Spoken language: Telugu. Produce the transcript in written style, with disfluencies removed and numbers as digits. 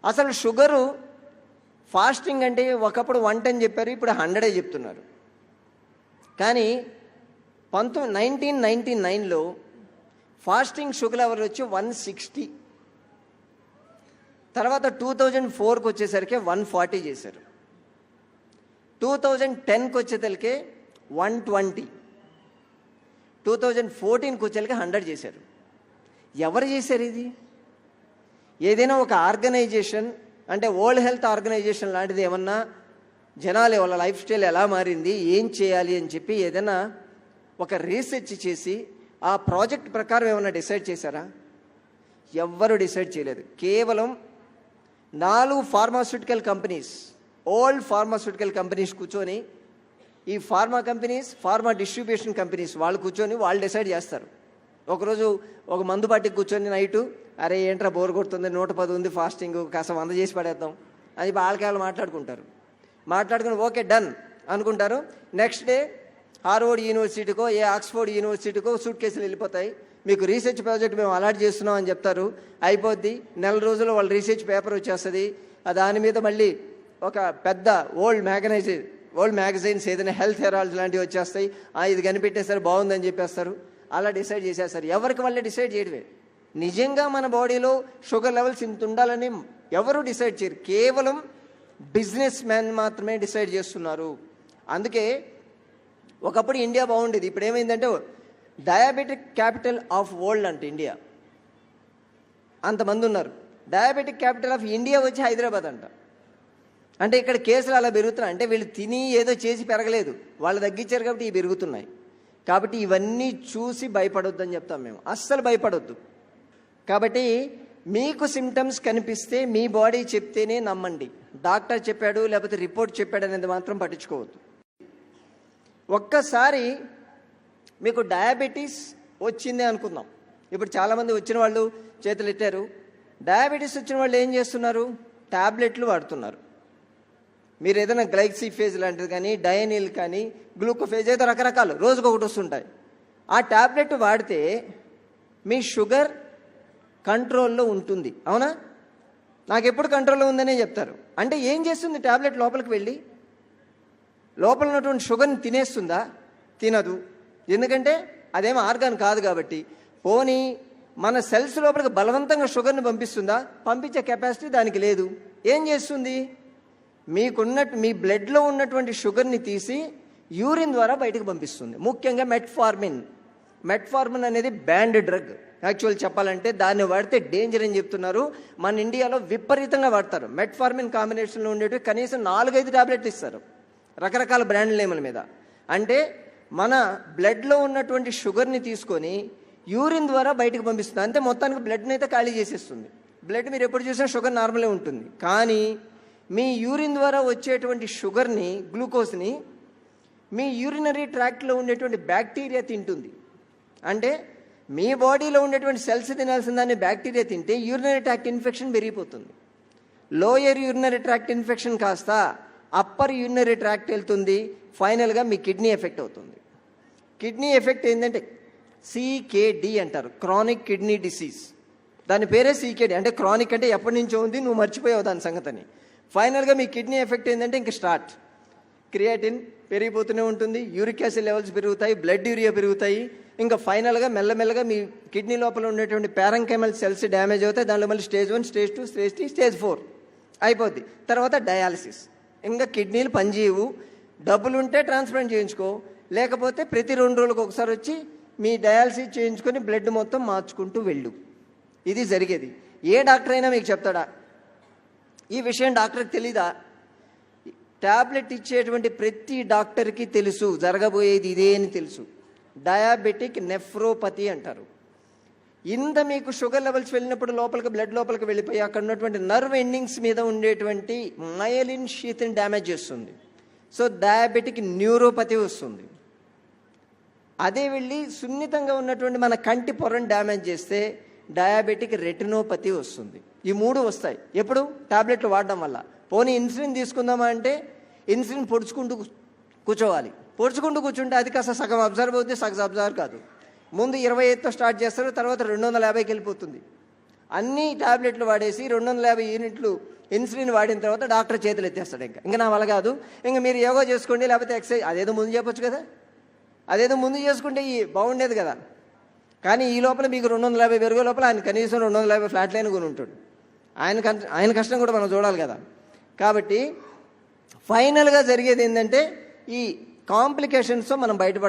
అసలు షుగరు ఫాస్టింగ్ అంటే ఒకప్పుడు 110 చెప్పారు, ఇప్పుడు 100 చెప్తున్నారు. కానీ 1999లో ఫాస్టింగ్ షుగర్ లెవెల్ వచ్చి 160. తర్వాత 2004కి వచ్చేసరికి 140 చేశారు. 2010కి వచ్చేసరికి 120. 2014కి వచ్చేసరికి 100 చేశారు. ఎవరు చేశారు ఇది? ఏదైనా ఒక ఆర్గనైజేషన్ అంటే వరల్డ్ హెల్త్ ఆర్గనైజేషన్ లాంటిది ఏమన్నా జనాలు వాళ్ళ లైఫ్ స్టైల్ ఎలా మారింది, ఏం చేయాలి అని చెప్పి ఏదైనా ఒక రీసెర్చ్ చేసి ఆ ప్రాజెక్ట్ ప్రకారం ఏమైనా డిసైడ్ చేశారా? ఎవ్వరు డిసైడ్ చేయలేదు. కేవలం 4 pharmaceutical companies, old pharmaceutical companies కూర్చొని, ఈ pharma companies, pharma distribution companies వాళ్ళు కూర్చొని వాళ్ళు డిసైడ్ చేస్తారు. ఒకరోజు ఒక మందు పార్టీకి కూర్చొని నైటు, అరే ఏంట్రా బోర్ కొడుతుంది, 110 ఉంది ఫాస్టింగ్, కాస్త 100 చేసి పడేద్దాం అని వాళ్ళకి మాట్లాడుకుంటారు. మాట్లాడుకుని ఓకే డన్ అనుకుంటారు. నెక్స్ట్ డే హార్వర్డ్ యూనివర్సిటీకో ఆక్స్ఫోర్డ్ యూనివర్సిటీకో సూట్ కేసులు వెళ్ళిపోతాయి. మీకు రీసెర్చ్ ప్రాజెక్ట్ మేము అలాట్ చేస్తున్నాం అని చెప్తారు. అయిపోద్ది. నెల రోజుల్లో వాళ్ళ రీసెర్చ్ పేపర్ వచ్చేస్తుంది. దాని మీద మళ్ళీ ఒక పెద్ద ఓల్డ్ మ్యాగజైన్స్ ఏదైనా హెల్త్ హెరాల్డ్ లాంటివి వచ్చేస్తాయి. ఇది కనిపెట్టేస్తారు, బాగుందని చెప్పేస్తారు. అలా డిసైడ్ చేసేస్తారు. ఎవరికి వాళ్ళే డిసైడ్ చేయడమే. నిజంగా మన బాడీలో షుగర్ లెవెల్స్ ఇంత ఉండాలని ఎవరు డిసైడ్ చేయరు. కేవలం బిజినెస్ మ్యాన్ మాత్రమే డిసైడ్ చేస్తున్నారు. అందుకే ఒకప్పుడు ఇండియా బాగుండేది. ఇప్పుడు ఏమైందంటే డయాబెటిక్ క్యాపిటల్ ఆఫ్ వరల్డ్ అంటే ఇండియా. అంతమంది ఉన్నారు. డయాబెటిక్ క్యాపిటల్ ఆఫ్ ఇండియా వచ్చి హైదరాబాద్ అంట. అంటే ఇక్కడ కేసులు అలా పెరుగుతున్నాయి. అంటే వీళ్ళు తిని ఏదో చేసి పెరగలేదు, వాళ్ళు తగ్గించారు కాబట్టి ఇవి పెరుగుతున్నాయి. కాబట్టి ఇవన్నీ చూసి భయపడొద్దని చెప్తాం మేము. అస్సలు భయపడొద్దు. కాబట్టి మీకు సిమ్టమ్స్ కనిపిస్తే మీ బాడీ చెప్తేనే నమ్మండి. డాక్టర్ చెప్పాడు లేకపోతే రిపోర్ట్ చెప్పాడు అనేది మాత్రం పట్టించుకోవద్దు. ఒక్కసారి మీకు డయాబెటీస్ వచ్చింది అనుకుందాం. ఇప్పుడు చాలామంది వచ్చిన వాళ్ళు చేతులు ఎత్తారు. డయాబెటీస్ వచ్చిన వాళ్ళు ఏం చేస్తున్నారు? ట్యాబ్లెట్లు వాడుతున్నారు. మీరు ఏదైనా గ్లైసిఫేజ్ లాంటిది కానీ, డయనిల్ కానీ, గ్లూకోఫేజ్ ఏదో రకరకాలు రోజుకొకటి వస్తుంటాయి. ఆ ట్యాబ్లెట్ వాడితే మీ షుగర్ కంట్రోల్లో ఉంటుంది. అవునా? నాకు ఎప్పుడు కంట్రోల్లో ఉందనే చెప్తారు. అంటే ఏం చేస్తుంది ట్యాబ్లెట్? లోపలికి వెళ్ళి లోపల ఉన్నటువంటి షుగర్ని తినేస్తుందా? తినదు. ఎందుకంటే అదేమో ఆర్గాన్ కాదు కాబట్టి. పోనీ మన సెల్స్ లోపలికి బలవంతంగా షుగర్ని పంపిస్తుందా? పంపించే కెపాసిటీ దానికి లేదు. ఏం చేస్తుంది? మీ బ్లడ్లో ఉన్నటువంటి షుగర్ని తీసి యూరిన్ ద్వారా బయటకు పంపిస్తుంది. ముఖ్యంగా మెట్ఫార్మిన్ అనేది బ్యాండ్ డ్రగ్. యాక్చువల్ చెప్పాలంటే దాన్ని వాడితే డేంజర్ అని చెప్తున్నారు. మన ఇండియాలో విపరీతంగా వాడతారు. మెట్ఫార్మిన్ కాంబినేషన్లో ఉండేవి కనీసం 4-5 టాబ్లెట్లు ఇస్తారు రకరకాల బ్రాండ్ నేముల మీద. అంటే మన బ్లడ్లో ఉన్నటువంటి షుగర్ని తీసుకొని యూరిన్ ద్వారా బయటకు పంపిస్తుంది. అంతే, మొత్తానికి బ్లడ్ని అయితే ఖాళీ చేసేస్తుంది. బ్లడ్ మీరు ఎప్పుడు చూసినా షుగర్ నార్మలే ఉంటుంది. కానీ మీ యూరిన్ ద్వారా వచ్చేటువంటి షుగర్ని, గ్లూకోజ్ని మీ యూరినరీ ట్రాక్ట్లో ఉండేటువంటి బ్యాక్టీరియా తింటుంది. అంటే మీ బాడీలో ఉండేటువంటి సెల్స్ తినాల్సిన దాన్ని బ్యాక్టీరియా తింటే యూరినరీ ట్రాక్ట్ ఇన్ఫెక్షన్ పెరిగిపోతుంది. లోయర్ యూరినరీ ట్రాక్ట్ ఇన్ఫెక్షన్ కాస్త అప్పర్ యూరినరీ ట్రాక్ట్ వెళ్తుంది. ఫైనల్గా మీ కిడ్నీ ఎఫెక్ట్ అవుతుంది. కిడ్నీ ఎఫెక్ట్ ఏంటంటే CKD అంటారు, క్రానిక్ కిడ్నీ డిసీజ్. దాని పేరే CKD. అంటే క్రానిక్ అంటే ఎప్పటి నుంచో ఉంది, నువ్వు మర్చిపోయావు దాని సంగతిని. ఫైనల్గా మీ కిడ్నీ ఎఫెక్ట్ ఏంటంటే ఇంక స్టార్ట్. క్రియాటిన్ పెరిగిపోతూనే ఉంటుంది, యూరిక్ యాసిడ్ లెవెల్స్ పెరుగుతాయి, బ్లడ్ యూరియా పెరుగుతాయి. ఇంకా ఫైనల్గా మెల్లమెల్లగా మీ కిడ్నీ లోపల ఉండేటువంటి ప్యారంకైమల్ సెల్స్ డ్యామేజ్ అవుతాయి. దానిలో మళ్ళీ స్టేజ్ 1, స్టేజ్ 2, స్టేజ్ 3, స్టేజ్ 4 అయిపోద్ది. తర్వాత డయాలసిస్. ఇంకా కిడ్నీలు పనిచేయవు. డబ్బులు ఉంటే ట్రాన్స్ప్లాంట్ చేయించుకో, లేకపోతే ప్రతి 2 రోజులకు ఒకసారి వచ్చి మీ డయాలసిస్ చేయించుకొని బ్లడ్ మొత్తం మార్చుకుంటూ వెళ్ళు. ఇది జరిగేది. ఏ డాక్టర్ అయినా మీకు చెప్తాడా? ఈ విషయం డాక్టర్కి తెలీదా? ట్యాబ్లెట్ ఇచ్చేటువంటి ప్రతి డాక్టర్కి తెలుసు జరగబోయేది ఇదే అని తెలుసు. డయాబెటిక్ నెఫ్రోపతి అంటారు. ఇంత మీకు షుగర్ లెవెల్స్ వెళ్ళినప్పుడు లోపలికి బ్లడ్ లోపలికి వెళ్ళిపోయి అక్కడ ఉన్నటువంటి నర్వ్ ఎండింగ్స్ మీద ఉండేటువంటి మయలిన్ షీత్ని డ్యామేజ్ చేస్తుంది. సో డయాబెటిక్ న్యూరోపతి వస్తుంది. అదే వెళ్ళి సున్నితంగా ఉన్నటువంటి మన కంటి పొరను డ్యామేజ్ చేస్తే డయాబెటిక్ రెటినోపతి వస్తుంది. ఈ 3 వస్తాయి ఎప్పుడు? టాబ్లెట్లు వాడడం వల్ల. పోనీ ఇన్సులిన్ తీసుకుందామా అంటే ఇన్సులిన్ పొడుచుకుంటూ కూర్చోవాలి. పొడుచుకుంటూ కూర్చుంటే అది కాస్త సగం అబ్జర్వ్ అవుతుంది, సగం అబ్జర్వ్ కాదు. ముందు 25తో స్టార్ట్ చేస్తారు, తర్వాత 250కి వెళ్ళిపోతుంది. అన్ని టాబ్లెట్లు వాడేసి 250 యూనిట్లు ఇన్సులిన్ వాడిన తర్వాత డాక్టర్ చేతులు ఎత్తేస్తాడు. ఇంకా నా వల్ల కాదు, ఇంకా మీరు యోగా చేసుకోండి, లేకపోతే ఎక్సర్సైజ్, అదేదో ముందు చెప్పొచ్చు కదా, అదేదో ముందు చేసుకుంటే బాగుండేది కదా. కానీ ఈ లోపల మీకు 250 పెరిగే లోపల ఆయన కనీసం 250 ఫ్లాట్ లైన్ కొని ఉంటాడు. ఆయన కష్టం కూడా మనం చూడాలి కదా. కాబట్టి ఫైనల్గా జరిగేది ఏంటంటే ఈ కాంప్లికేషన్స్తో మనం బయటపడాలి.